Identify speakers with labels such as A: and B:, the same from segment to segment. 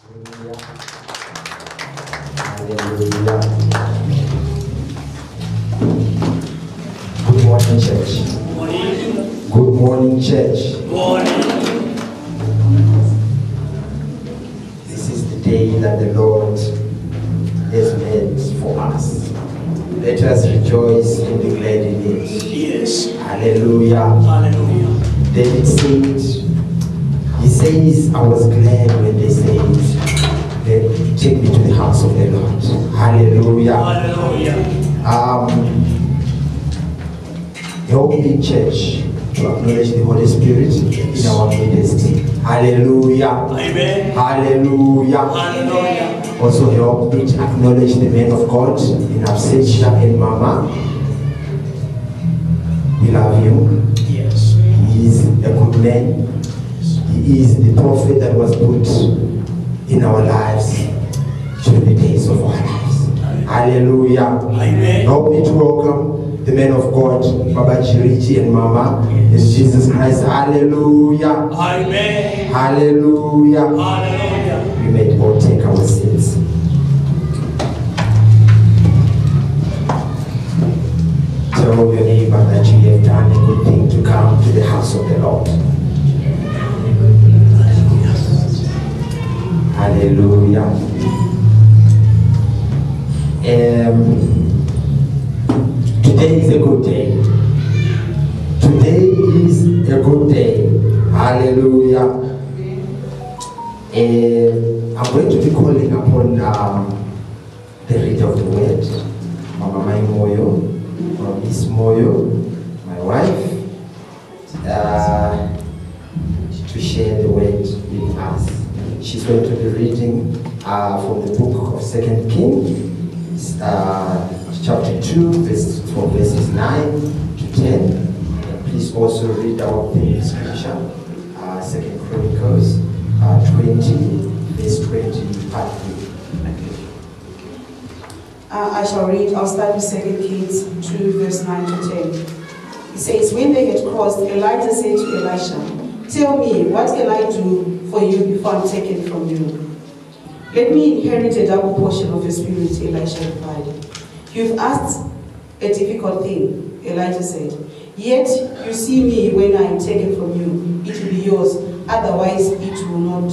A: Hallelujah. Good morning, church. Good morning, church.
B: Good morning.
A: This is the day that the Lord has made for us. Let us rejoice and be glad in it.
B: Yes.
A: Hallelujah.
B: Hallelujah.
A: David said, he says, I was glad when they said, take me to the house of the Lord. Hallelujah.
B: Hallelujah.
A: Help me, church, to acknowledge the Holy Spirit in our midst. Hallelujah.
B: Amen.
A: Hallelujah.
B: Hallelujah.
A: Also help me to acknowledge the man of God in absentia and Mama. We love him.
B: Yes.
A: He is a good man. He is the prophet that was put in our lives through the days of our lives. Hallelujah.
B: Amen.
A: Help me to welcome the men of God, Baba Chirichi and Mama, in Jesus Christ. Hallelujah.
B: Amen.
A: Hallelujah.
B: Hallelujah.
A: We may all take our seats. Tell your neighbor that you have done a good thing to come to the house of the Lord. Hallelujah. Today is a good day. Today is a good day. Hallelujah. I'm going to be calling upon the reader of the word, Mama Moyo, or Miss Moyo, my wife, to share the word with us. She's going to be reading from the book of 2 Kings, chapter 2, from verses 9 to 10. And please also read our theme scripture, 2 Chronicles 20, verse 20, part 3.
C: I shall read, I'll start with 2 Kings 2, verse 9 to 10. It says, when they had crossed, Elijah said to Elisha, tell me, what can I do for you before I'm taken from you? Let me inherit a double portion of your spirit, Elisha replied. You've asked a difficult thing, Elijah said. Yet you see me when I am taken from you. It will be yours, otherwise it will not.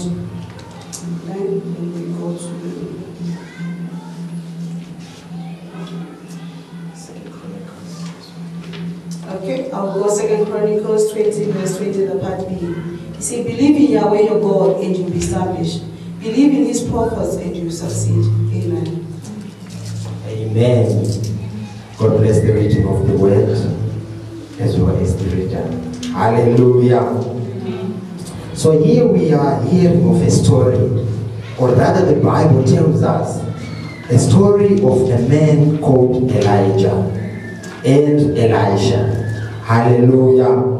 C: Then we go to Okay, I'll go 2 Chronicles 20, verse 20, the part B. He said, believe in Yahweh your God and you'll be established. Believe in his prophets and you'll succeed. Amen.
A: Amen. God bless the reading of the word as well as the reader. Hallelujah. So here we are hearing of a story, or rather the Bible tells us a story of a man called Elijah and Elisha. Hallelujah.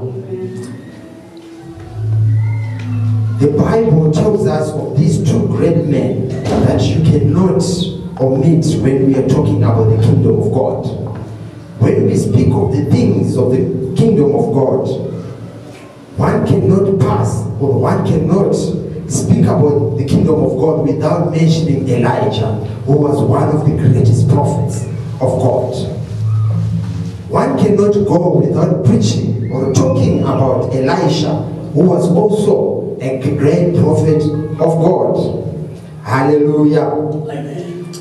A: The Bible tells us of these two great men that you cannot omit when we are talking about the kingdom of God. When we speak of the things of the kingdom of God, one cannot pass or one cannot speak about the kingdom of God without mentioning Elijah, who was one of the greatest prophets of God. One cannot go without preaching or talking about Elisha, who was also a great prophet of God. Hallelujah.
B: Amen.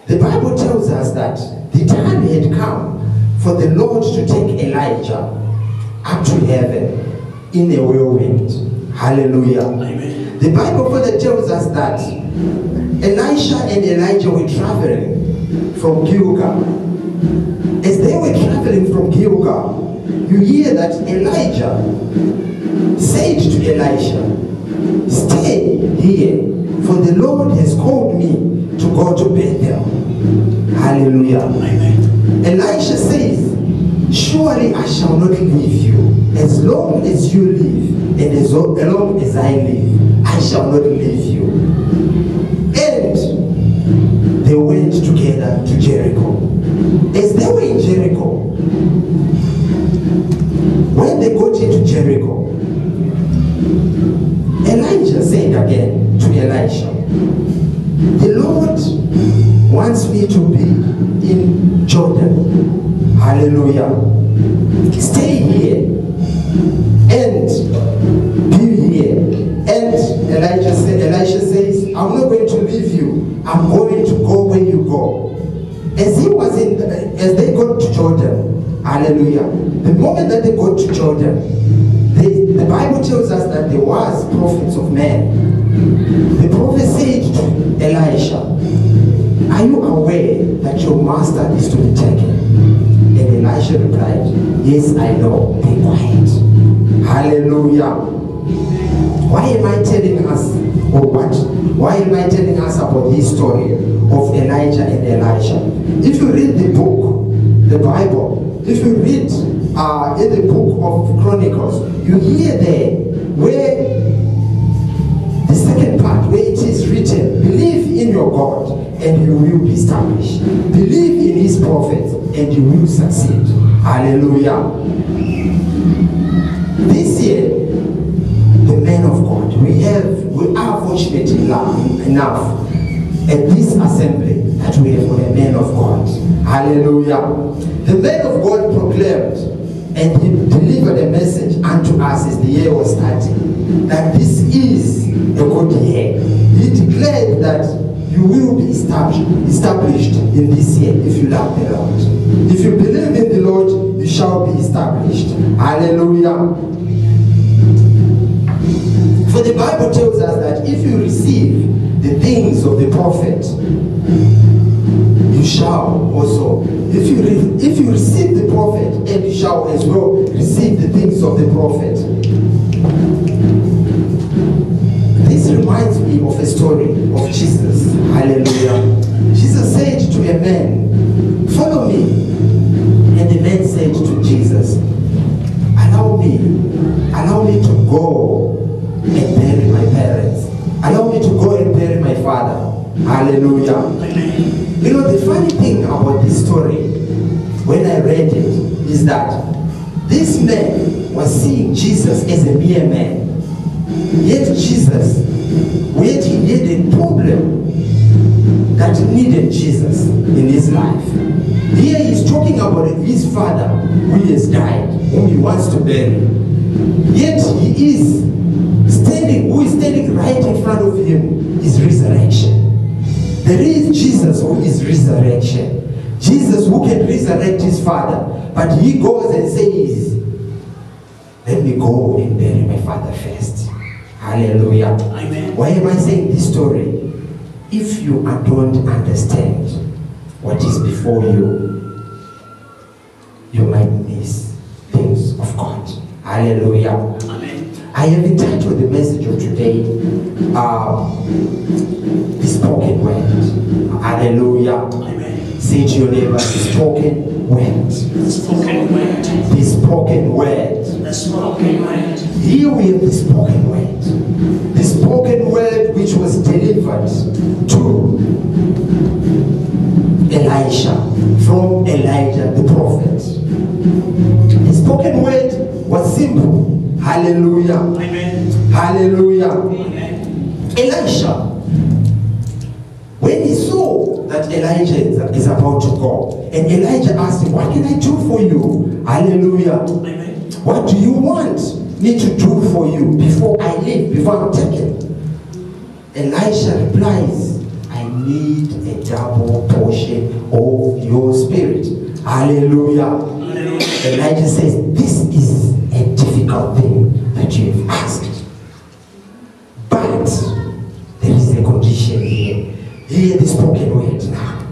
A: The Bible tells us that the time had come for the Lord to take Elijah up to heaven in a whirlwind. Hallelujah.
B: Amen.
A: The Bible further tells us that Elisha and Elijah were traveling from Gilgal. As they were traveling from Gilgal, you hear that Elijah said to Elisha, stay here, for the Lord has called me to go to Bethel. Hallelujah.
B: Amen.
A: Elisha says, surely I shall not leave you. As long as you live, and as long as I live, I shall not leave you. And they went together to Jericho. As they were in Jericho, when they got into Jericho, Elijah said again, to Elisha, the Lord wants me to be in Jordan. Hallelujah. Stay here and be here. And Elisha says, I'm not going to leave you. I'm going to go where you go. As they got to Jordan, hallelujah, the moment that they got to Jordan, the Bible tells us that there was prophets of men. The prophet said to Elisha, are you aware that your master is to be taken? And Elisha replied, yes, I know. Be quiet. Hallelujah. Why am I telling us, or what? Why am I telling us about this story of Elijah and Elisha? If you read the book, the Bible, if you read in the book of Chronicles, you hear there where the second part, where it is written, believe in your God and you will be established. Believe in his prophets and you will succeed. Hallelujah. This year, the men of God, we are fortunate enough at this assembly that we have got a man of God. Hallelujah. The man of God proclaimed and he delivered a message unto us as the year was starting, that this is a good year. He declared that you will be established in this year if you love the Lord. If you believe in the Lord, you shall be established. Hallelujah. For the Bible tells us that if you receive the things of the prophet, you shall also, if you receive the prophet, and you shall as well receive the things of the prophet. This reminds me of a story of Jesus. Hallelujah. Jesus said to a man, follow me. And the man said to Jesus, allow me to go and bury my parents. Allow me to go and bury my father. Hallelujah. Amen. You know, the funny thing about this story, when I read it, is that this man was seeing Jesus as a mere man. Yet Jesus, he had a problem that needed Jesus in his life. Here he's talking about his father who has died, whom he wants to bury. Yet he is standing right in front of him is resurrection. There is Jesus who is resurrection. Jesus who can resurrect his father. But he goes and says, let me go and bury my father first. Hallelujah. Amen. Why am I saying this story? If you don't understand what is before you, you might miss things of God. Hallelujah. Amen. I have entitled the message of today, the spoken word. Hallelujah. Amen. Say to your neighbor, the spoken word. The spoken word. The spoken word. The spoken word. Here we have the spoken word. The spoken word which was delivered to Elisha from Elijah the prophet. The spoken word was simple. Hallelujah. Amen. Hallelujah. Amen. Elisha, when he saw that Elijah is about to go, and Elijah asked him, what can I do for you? Hallelujah. Amen. What do you want me to do for you before I leave, before I'm taken? Elisha replies, I need a double portion of your spirit. Hallelujah. Hallelujah. Elijah says, this is a difficult thing that you have asked. But there is a condition here. Hear the spoken word now.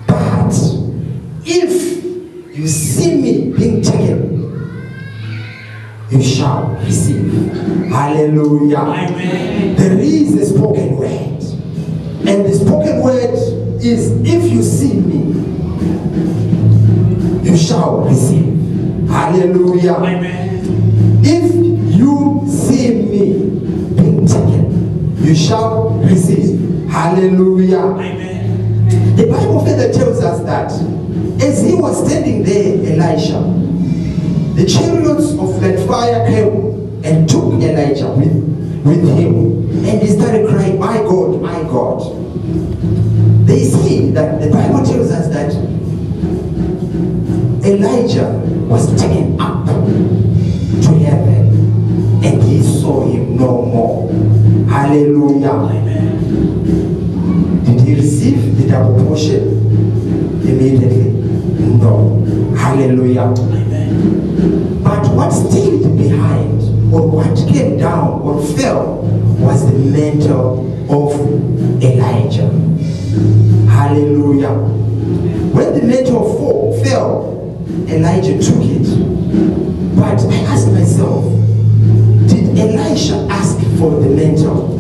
A: But if you see me being taken, you shall receive. Hallelujah. Amen. There is a spoken word. And the spoken word is, if you see me, you shall receive. Hallelujah. Amen. If you see me being taken, you shall receive. Hallelujah. Amen. The Bible further tells us that as he was standing there, Elisha, the chariots of that fire came and took Elijah with him. And he started crying, my God. They say that the Bible tells us that Elijah was taken up to heaven and he saw him no more. Hallelujah.
B: Amen.
A: Did he receive the double portion immediately? No. Hallelujah.
B: Amen.
A: But what stayed behind, or what came down or fell, was the mantle of Elijah. Hallelujah. When the mantle fell, Elijah took it. But I asked myself, did Elisha ask for the mantle?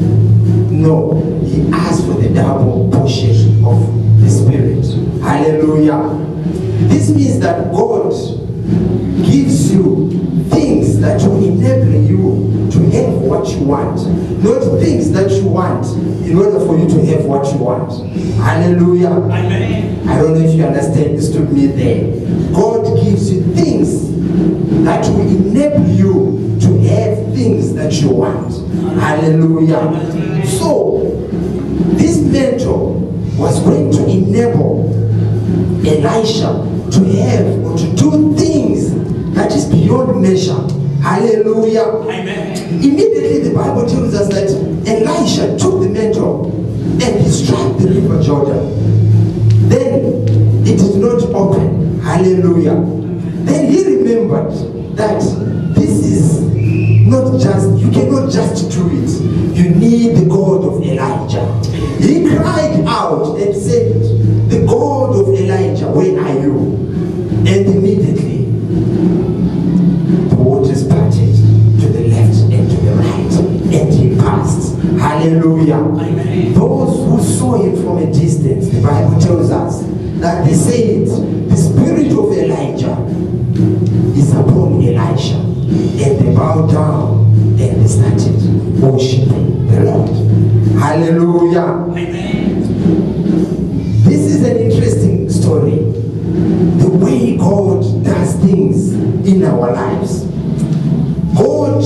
A: No, he asked for the double portion of the Spirit. Hallelujah. This means that God gives you things that will enable you to have what you want, not things that you want in order for you to have what you want. Hallelujah.
B: Amen.
A: I don't know if you understood me there. God gives you things that will enable you to have things that you want. Hallelujah. So, this mantle was going to enable Elisha to have or to do things that is beyond measure. Hallelujah.
B: Amen.
A: Immediately the Bible tells us that Elisha took the mantle and he struck the river Jordan. Then it did not open. Hallelujah. Then he remembered that this is not just, you cannot just do it. You need the God of Elijah. He cried out and said, the God of Elijah, where are you? And immediately the waters parted to the left and to the right, and he passed. Hallelujah.
B: Amen.
A: Those who saw him from a distance, the Bible tells us that they said, the spirit of Elijah is upon Elisha. And they bowed down and they started worshiping the Lord. Hallelujah.
B: Amen.
A: This is an interesting story. The way God does things in our lives. God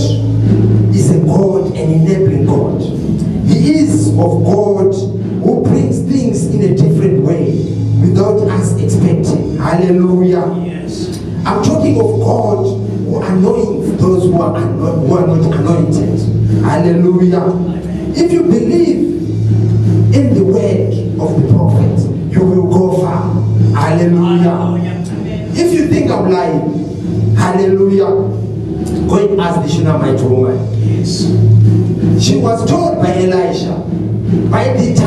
A: is a God, an enabling God. He is of God who brings things in a different way without us expecting. Hallelujah.
B: Yes.
A: I'm talking of God who anoints those who are not anointed. Hallelujah.
B: Amen.
A: If you believe in the word of the prophet, you will go far. Hallelujah.
B: Hallelujah.
A: If you think I'm lying, hallelujah, go and ask the Shunammite woman.
B: Yes.
A: She was told by Elisha, by this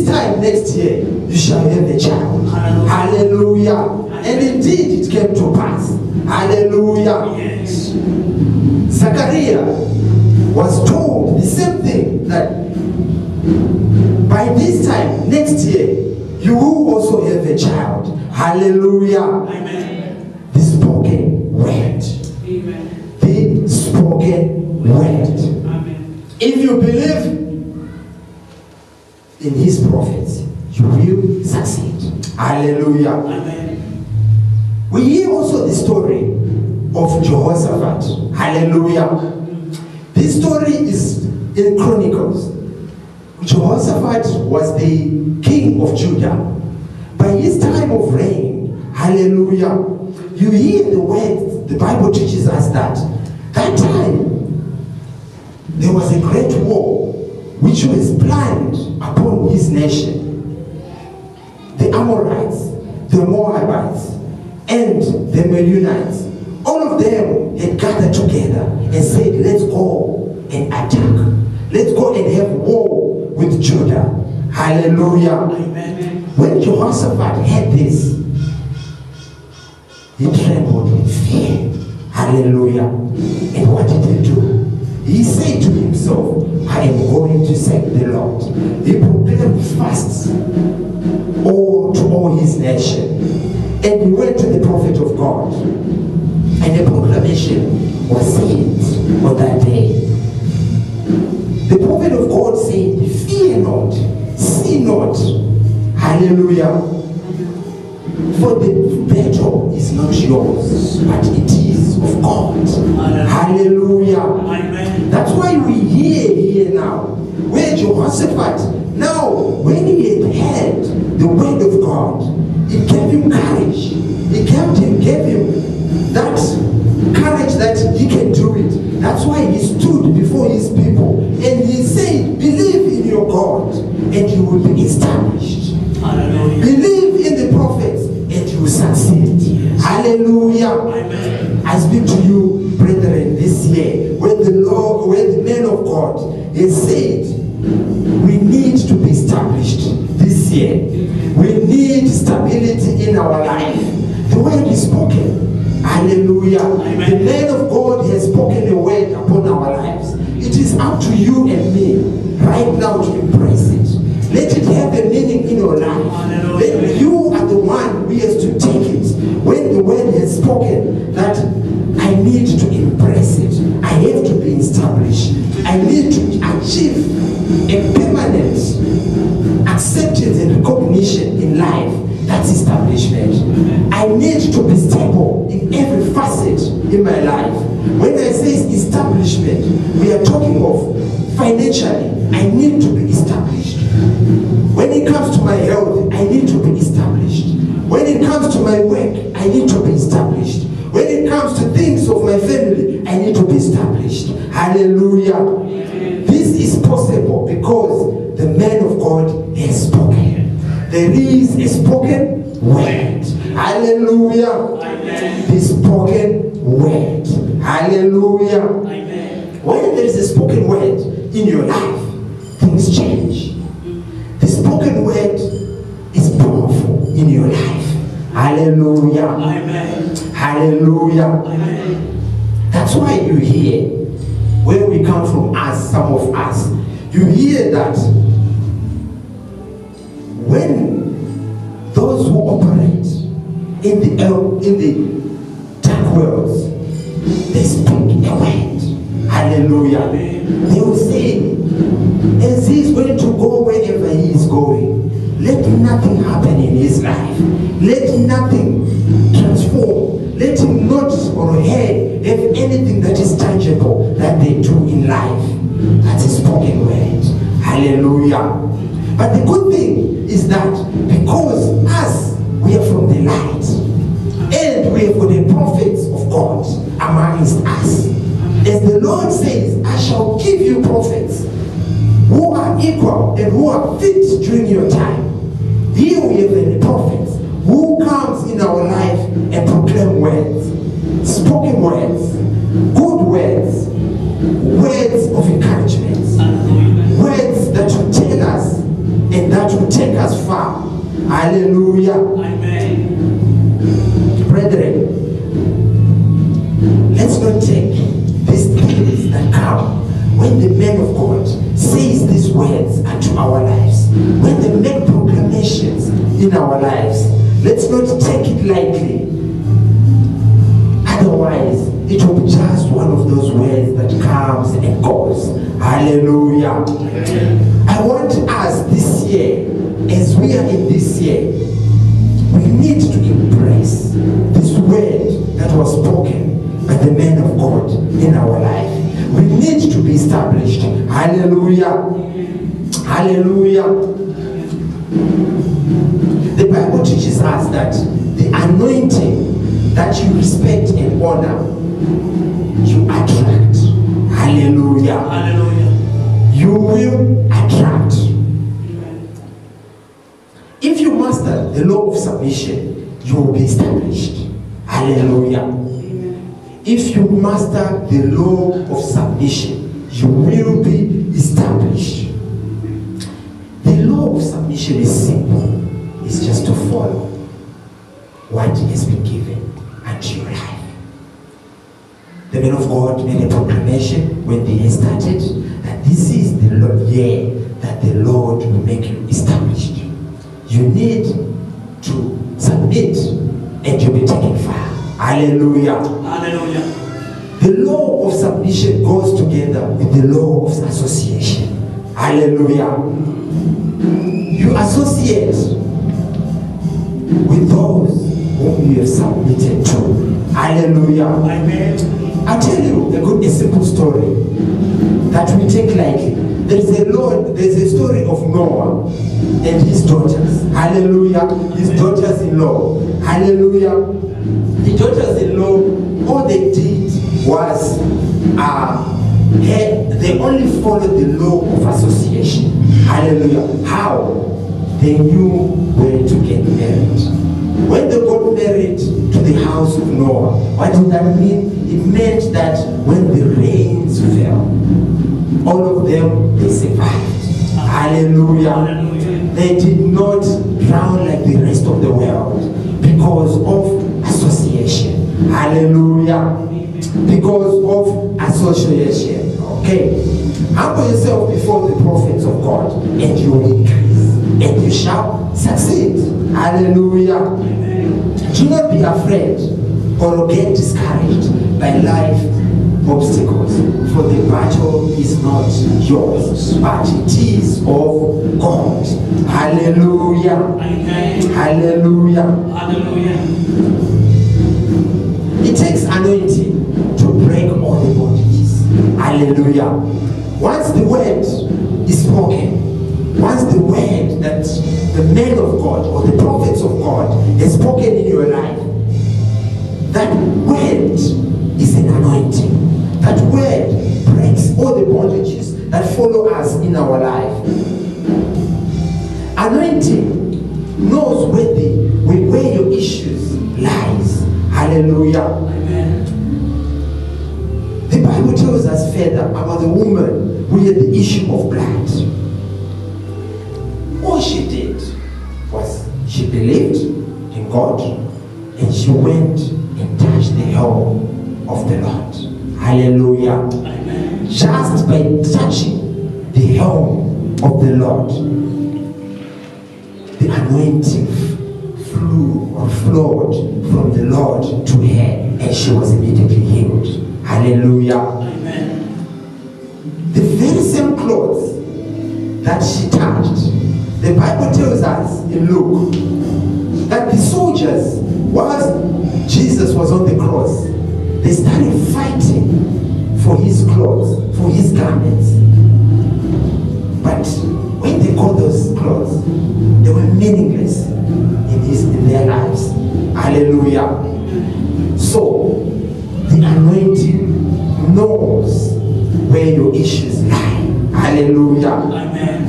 A: time next year, you shall have a child. Hallelujah. And indeed it came to pass. Hallelujah.
B: Yes.
A: Zachariah was told the same thing, that by this time next year, you will also have a child. Hallelujah.
B: Amen.
A: The spoken word.
B: Amen.
A: The spoken word.
B: Amen.
A: If you believe in his prophets, you will succeed. Hallelujah.
B: Amen.
A: We hear also the story of Jehoshaphat. Hallelujah. This story is in Chronicles. Jehoshaphat was the king of Judah. By his time of reign, hallelujah, you hear the word, the Bible teaches us that time there was a great war which was planned upon his nation. The Amorites, the Moabites, and the Meunites, all of them had gathered together and said, let's go and attack. Let's go and have war with Judah. Hallelujah.
B: Amen.
A: When Jehoshaphat heard this, he trembled with fear. Hallelujah. And what did he do? He said to himself, I am going to serve the Lord. He proclaimed fasts to all his nation. And he went to the prophet of God. And a proclamation was sent on that day. The prophet of God said, fear not, see not. Hallelujah. For the battle is not yours, but it is of God. Hallelujah.
B: Amen.
A: That's why we hear here now, where Jehoshaphat Now, when he had heard the word of God, it gave him courage. It gave him that courage that he can do it. That's why he stood before his people and he said, believe in your God and you will be established.
B: Hallelujah.
A: Believe in the prophets and you will succeed. Yes. Hallelujah.
B: Amen.
A: I speak to you, brethren, this year, when the man of God has said, we need to be established this year. We need stability in our life. The word is spoken. Hallelujah. Amen. The man of God has spoken a word upon our lives. It is up to you and me right now to embrace it. Let it have a meaning in your life. You are the one who has to take it. When the word has spoken that I need to embrace it, I have to be established. I need to achieve a permanent acceptance and recognition in life. That's establishment. I need to be stable in every facet in my life. When I say establishment, we are talking of financially. I need to be established. When it comes to my health, I need to be established. When it comes to my work, I need to be established. When it comes to things of my family, I need to be established. Hallelujah. This is possible because the man of God has spoken. There is a spoken word. Hallelujah. Amen. The spoken word. Hallelujah. Amen. When there is a spoken word in your life, things change. The spoken word is powerful in your life. Hallelujah. Amen. Hallelujah. Amen. That's why you hear, where we come from, us, some of us, you hear that when those who operate in the dark worlds, they speak a word. Hallelujah. They will say, as he is going to go wherever he is going, let nothing happen in his life. Let nothing transform. Let him not or her have anything that is tangible that they do in life. That's a spoken word. Hallelujah. But the good thing is that because us, we are from the light, and we have got the prophets of God amongst us. As the Lord says, I shall give you prophets who are equal and who are fit during your time. Here we have the prophets who comes in our life and proclaim words, spoken words, good words, words of encouragement, words that will tell us and that will take us far. Hallelujah. Amen. Brethren, let's not take these things that come when the man of God says these words unto our lives, when they make proclamations in our lives. Let's not take it lightly. Otherwise, it will be just one of those words that comes and goes. Hallelujah. I want us this year, as we are in this year, we need to embrace this word that was spoken by the man of God in our life. We need to be established. Hallelujah. Hallelujah. The Bible teaches us that the anointing that you respect and honor, you attract. Hallelujah. Hallelujah. You will attract. If you master the law of submission, you will be established. Hallelujah. If you master the law of submission, you will be established. The law of submission is simple. It's just to follow what has been given unto your life. The man of God made a proclamation when the year started that this is the year that the Lord will make you established. You need to submit and you'll be taken far. Hallelujah. Hallelujah. The law of submission goes together with the law of association. Hallelujah. You associate with those whom you have submitted to. Hallelujah. Amen. I'll tell you a simple story that we take lightly. there's a story of Noah and his daughters. Hallelujah. His daughters-in-law. Hallelujah. The daughters-in-law, all they did was they only followed the law of association. Hallelujah. How? They knew where to get married. When they got married to the house of Noah, what did that mean? It meant that when the rains fell, all of them, they survived. Hallelujah. Hallelujah. They did not drown like the rest of the world because of association. Hallelujah. Because of association. Okay. Humble yourself before the prophets of God and you will increase and you shall succeed. Hallelujah. Do not be afraid or get discouraged by life obstacles, for the battle is not yours, but it is of God. Hallelujah. Amen. Hallelujah. Hallelujah. It takes anointing to break all the bondages. Hallelujah. Once the word is spoken, once the word that the men of God or the prophets of God has spoken in your life, that word is an anointing. That word breaks all the bondages that follow us in our life. Anointing knows where your issues lies. Hallelujah. Amen. The Bible tells us further about the woman who had the issue of blood. All she did was she believed in God and she went and touched the hem of the Lord. Hallelujah. Amen. Just by touching the hem of the Lord, the anointing flowed from the Lord to her and she was immediately healed. Hallelujah. Amen. The very same clothes that she touched, the Bible tells us in Luke that the soldiers, whilst Jesus was on the cross, they started fighting for his clothes, for his garments. But when they got those clothes, they were meaningless in their lives. Hallelujah. So, the anointing knows where your issues lie. Hallelujah. Amen.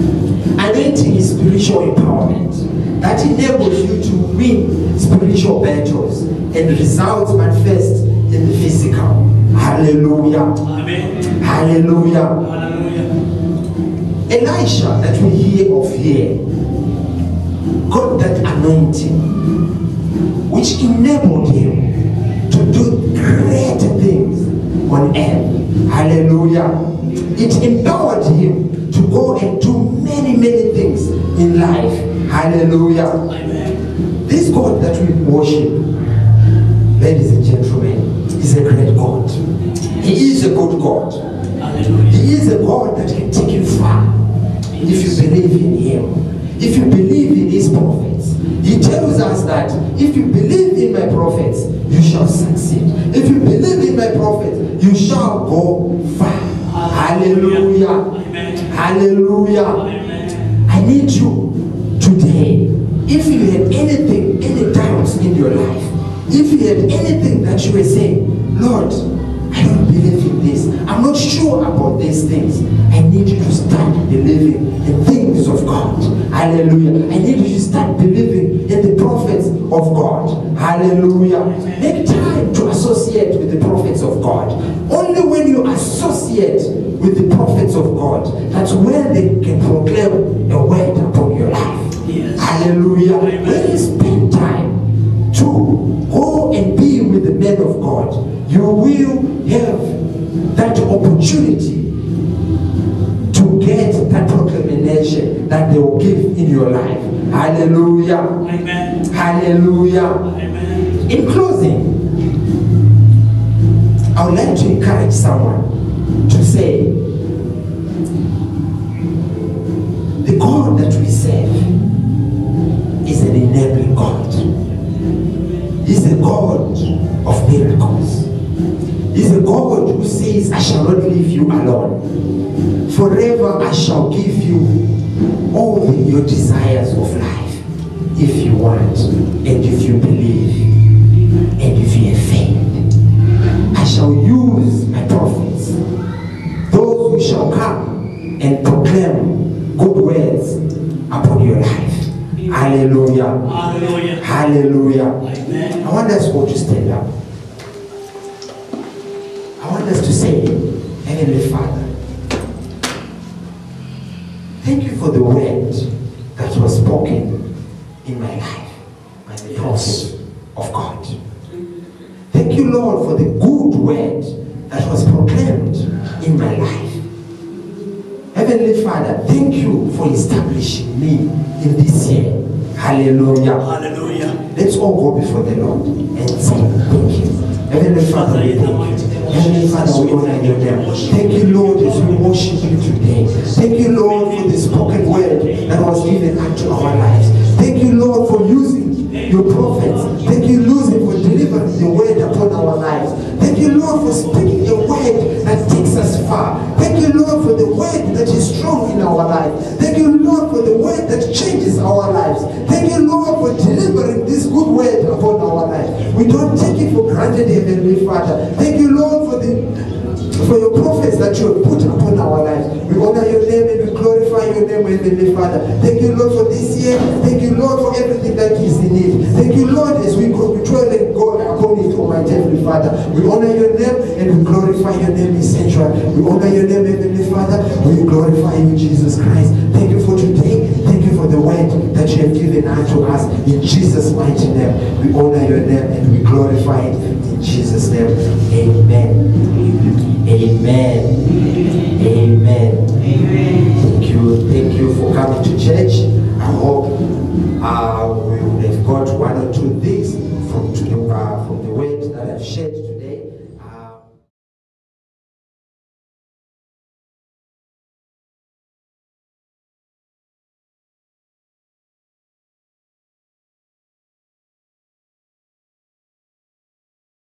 A: Anointing is spiritual empowerment that enables you to win spiritual battles and results manifest in the physical. Hallelujah. Amen. Hallelujah. Hallelujah. Elisha that we hear of here got that anointing which enabled him to do great things on earth. Hallelujah. It empowered him to go and do many, many things in life. Hallelujah. Amen. This God that we worship, ladies and gentlemen, is a great God. He is a good God. Hallelujah. He is a God that can take you far if you believe in him. If you believe in his prophets. He tells us that if you believe in my prophets, you shall succeed. If you believe in my prophets, you shall go far. Hallelujah. Amen. Hallelujah. Amen. I need you today. If you had anything, any doubts in your life, if you had anything that you were saying, Lord, I don't believe in this. I'm not sure about these things. I need you to start believing in things of God. Hallelujah. I need you to start believing in the prophets of God. Hallelujah. Make time to associate with the prophets of God. Only when you associate with the prophets of God, that's when they can proclaim a word upon your life. Yes. Hallelujah. Amen. When you spend time to go and be with the men of God, you will have that opportunity to get that proclamation that they will give in your life. Hallelujah. Amen. Hallelujah. Amen. In closing, I would like to encourage someone to say, the God that we serve is an enabling God. He's a God of miracles. He's a God who says, I shall not leave you alone. Forever I shall give you all your desires of life, if you want, and if you believe, and if you have faith. I shall use my prophets, those who shall come and proclaim good words upon your life. Hallelujah.
B: Hallelujah.
A: Hallelujah.
B: Amen.
A: I want us all to stand up. I want us to say, Heavenly Father, thank you for the word that was spoken in my life by the prophet of God. Thank you, Lord, for the good word that was proclaimed in my life. Heavenly Father, thank you for establishing me in this year. Hallelujah.
B: Hallelujah.
A: Let's all go before the Lord and say thank you. Heavenly Father, we thank you. Heavenly Father, we honor your name. Thank you, Lord, as we worship you today. Thank you, Lord, for the spoken word that was given unto our lives. Thank you, Lord, for using your prophets. Thank you, Lord, for delivering the word upon our lives. Thank you, Lord, for speaking a word that takes us far. Thank you, Lord, for the word that is strong in our life. Thank you, Lord, for the word that changes our lives. Thank you, Lord, for delivering this good word upon our lives. We don't take it for granted, Heavenly Father. Thank you, Lord, for your prophets that you have put upon our lives. We honor your name and we glorify your name, Heavenly Father. Thank you, Lord, for this year. Thank you, Lord, for everything that is in it. Thank you, Lord, as we toil and go upon it, Almighty Heavenly Father. We honor your name and we glorify your name, essential. We honor your name, Heavenly Father. We glorify you, Jesus Christ. Thank you for today. Thank you for the word that you have given unto us in Jesus' mighty name. We honor your name and we glorify it in Jesus' name. Amen. Amen. Amen. Thank you for coming to church. I hope we would have got one or two things from the word that I've shared today.